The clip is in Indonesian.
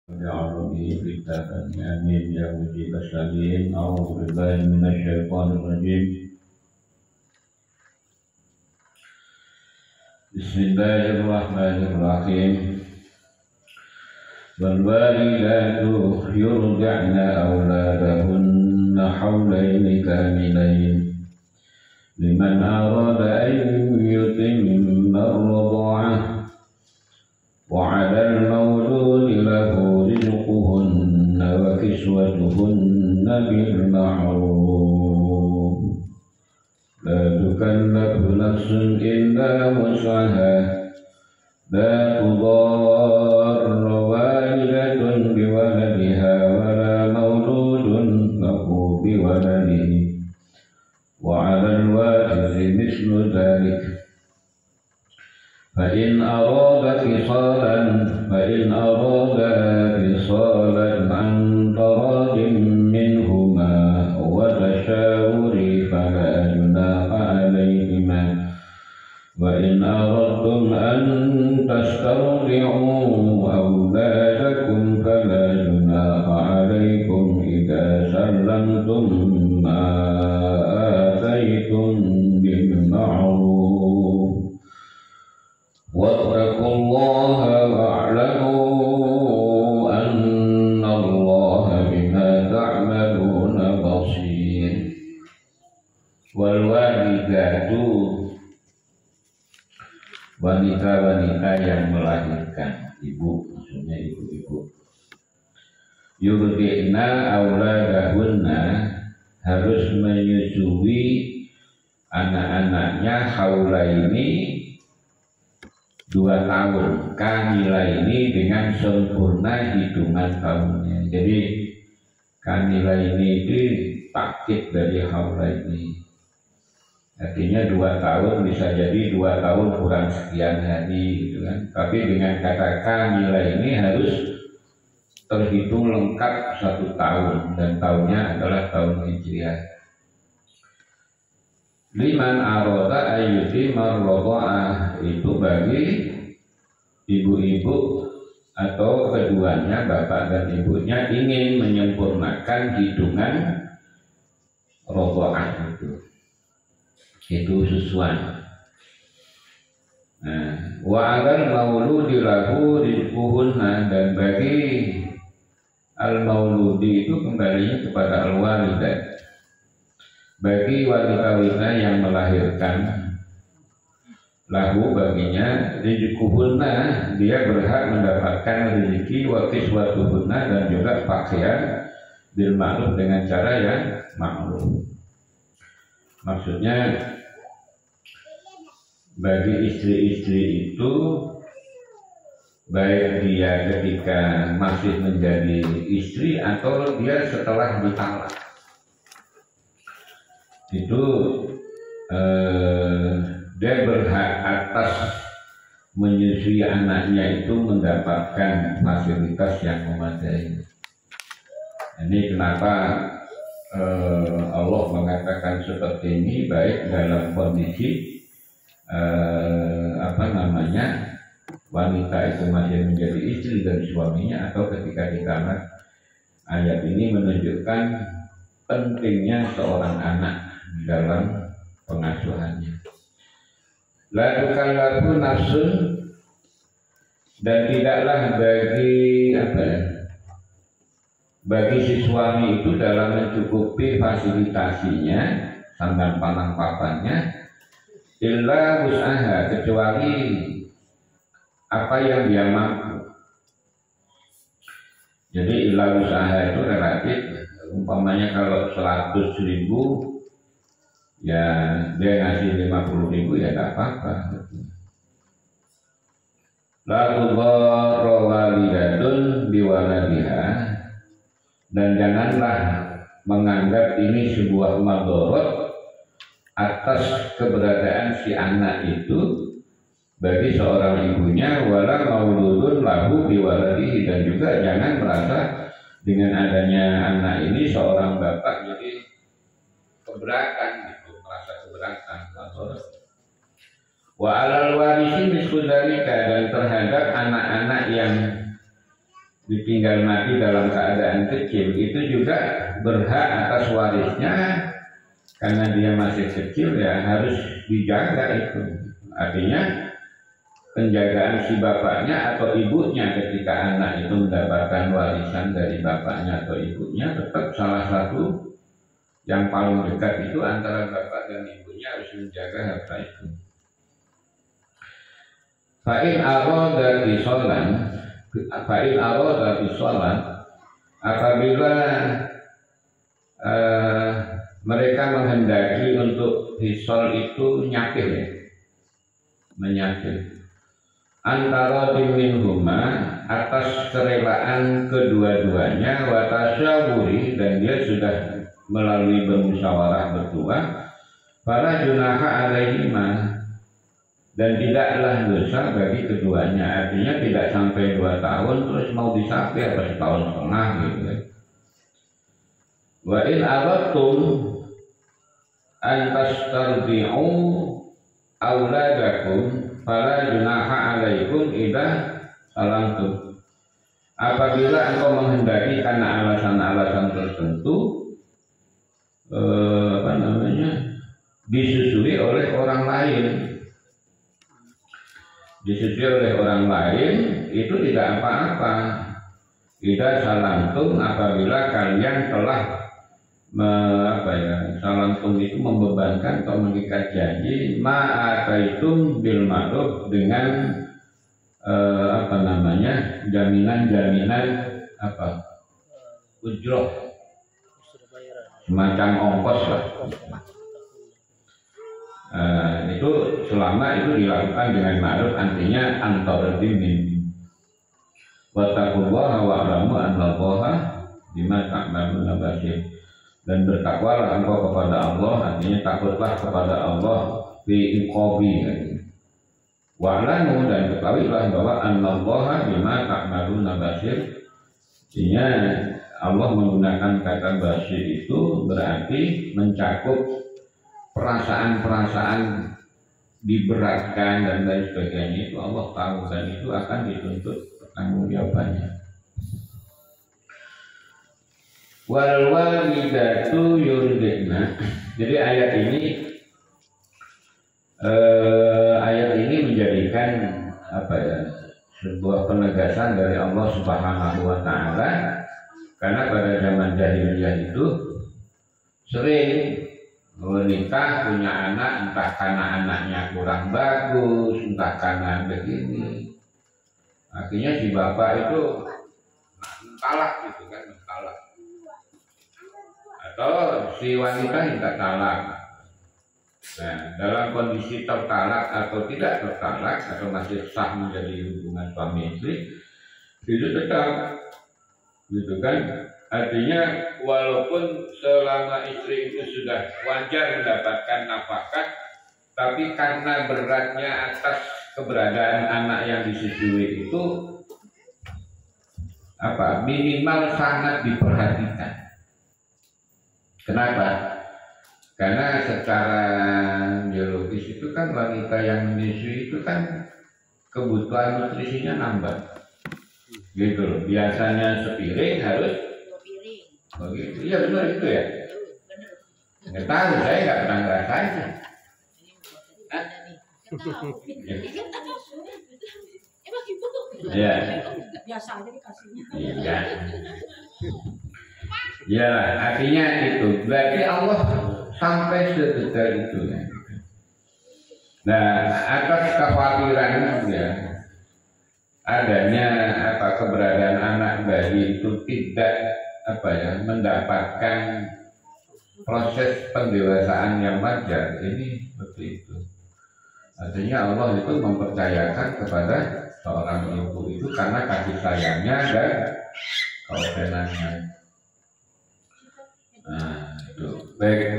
يعلم به كتابا آمين يا مجيب السليم أعوذ بالله من الشيطان الرجيم بسم الله الرحمن الرحيم والوالدات يرضعن أولادهن حولين كاملين لمن أراد أن يتم الرضاعة وعلى المولود له رزقهن وكسوتهن بالمعروف لا تكلف نفس إلا وسعها لا تضار والدة بولدها ولا مولود له بولده وعلى الوارث مثل ذلك فإن أراد فصالا عن تراض منهما وتشاور فلا جناح عليهما وإن أردتم أن تسترضعوا أولادكم فلا جناح عليكم إذا سلمتم ما آتيتم بالمعروف واتقوا الله واعلموا أن الله بما تعملون بصير والوالدات wanita-wanita yang melahirkan, ibu maksudnya ibu-ibu, yurdi'na auladahunna harus menyusui anak-anaknya haulaini 2 tahun, kamilaini dengan sempurna hitungan tahunnya. Jadi kamilaini itu takkid dari haulaini, artinya 2 tahun bisa jadi 2 tahun kurang sekian hari gitu kan. Tapi dengan kata kamilaini harus terhitung lengkap 1 tahun dan tahunnya adalah tahun Hijriah. Liman aroda ayyuti marrodo'ah itu bagi ibu-ibu atau keduanya, bapak dan ibunya, ingin menyempurnakan hitungan rodo'ah itu susuan. Nah, wa agal mauludi lahu rizquhunna, dan bagi al-mauludi itu kembalinya kepada al-walidat, bagi wanita-wanita yang melahirkan, lahu baginya rizquhunna, dia berhak mendapatkan rezeki, wa kiswatuhunna, dan juga pakaian bil ma'ruf, dengan cara yang ma'ruf. Maksudnya bagi istri-istri itu, baik dia ketika masih menjadi istri atau dia setelah ditalak, itu dia berhak atas menyusui anaknya itu mendapatkan fasilitas yang memadai. Ini kenapa Allah mengatakan seperti ini, baik dalam kondisi wanita itu masih menjadi istri dari suaminya atau ketika ditalak. Ayat ini menunjukkan pentingnya seorang anak dalam pengasuhannya. La tukallafu nafsun, dan tidaklah bagi si suami itu dalam mencukupi fasilitasinya, sandang panang papannya, illa wus'aha, kecuali apa yang dia mampu. Jadi illa wus'aha itu relatif. Umpamanya kalau 100.000 ya dia ngasih 50.000 ya tak apa-apa. La tudarra walidatun biwaladiha, dan janganlah menganggap ini sebuah madharat atas keberadaan si anak itu bagi seorang ibunya, wala mauludun lahu biwaladihi, dan juga jangan merasa dengan adanya anak ini seorang bapak jadi keberatan gitu, merasa keberatan. Wa alal warisi mislu dzalika, dan terhadap anak-anak yang ditinggal mati dalam keadaan kecil, itu juga berhak atas warisnya karena dia masih kecil ya harus dijaga itu. Artinya penjagaan si bapaknya atau ibunya ketika anak itu mendapatkan warisan dari bapaknya atau ibunya, tetap salah satu yang paling dekat itu antara bapak dan ibunya harus menjaga harta itu. Fa'in aroda bisolan, apabila mereka menghendaki untuk bisol itu nyapil ya, menyapil antara minhuma atas kerelaan kedua-duanya, watasyawuri, dan dia sudah melalui bermusyawarah berdua, fala junaha alaihima, dan tidaklah dosa bagi keduanya. Artinya tidak sampai 2 tahun terus mau disapi apa setahun setengah gitu kan. Wa in aradtum an tastardi'u auladakum fala junaha alaikum idza salamtum. Apabila engkau menghendaki karena alasan-alasan tertentu disusui oleh orang lain, itu tidak apa-apa. Idza salamtum, apabila kalian telah salamtum itu membebankan atau mengikat janji, ma'ataitum bil ma'ruf, dengan jaminan ujroh, semacam ongkos lah. Itu selama itu dilakukan dengan ma'ruf, artinya antaradimin. Wattaqullaha wa'lamu annallaha bima ta'maluna basir. Dan bertakwalah engkau kepada Allah, artinya takutlah kepada Allah fi iqabi. Wa'lamu, dan ketahuilah bahwa annallaha bima ta'maluna basir. Artinya Allah menggunakan kata basir itu berarti mencakup perasaan-perasaan diberatkan dan lain sebagainya, itu Allah tahu, dan itu akan dituntut pertanggungjawabannya. Wal walidatu yurdina. Jadi ayat ini menjadikan sebuah penegasan dari Allah Subhanahu wa taala, karena pada zaman jahiliyah itu sering menikah, punya anak, entah karena anaknya kurang bagus, entah karena begini. Akhirnya si bapak itu talak gitu kan, talak. Atau si wanita minta talak. Nah, dalam kondisi tertalak atau tidak tertalak atau masih sah menjadi hubungan suami istri, itu tetap gitu kan. Artinya walaupun selama istri itu sudah wajar mendapatkan nafkah, tapi karena beratnya atas keberadaan anak yang disusui itu minimal sangat diperhatikan. Kenapa? Karena secara biologis itu kan wanita yang menyusui itu kan kebutuhan nutrisinya nambah, gitu loh. Biasanya sepiring harus begitu. Iya benar itu ya. Nggak tahu, saya nggak pernah ngerasain. Iya. Biasa aja dikasihnya. Iya. Ya, artinya itu berarti Allah sampai sedetail itu ya. Nah, atas kekhawatiran ya adanya keberadaan anak bayi itu tidak mendapatkan proses pendewasaan yang wajar, ini seperti itu. Artinya Allah itu mempercayakan kepada seorang ibu itu karena kasih sayangnya dan kewenangannya. Nah, itu baik.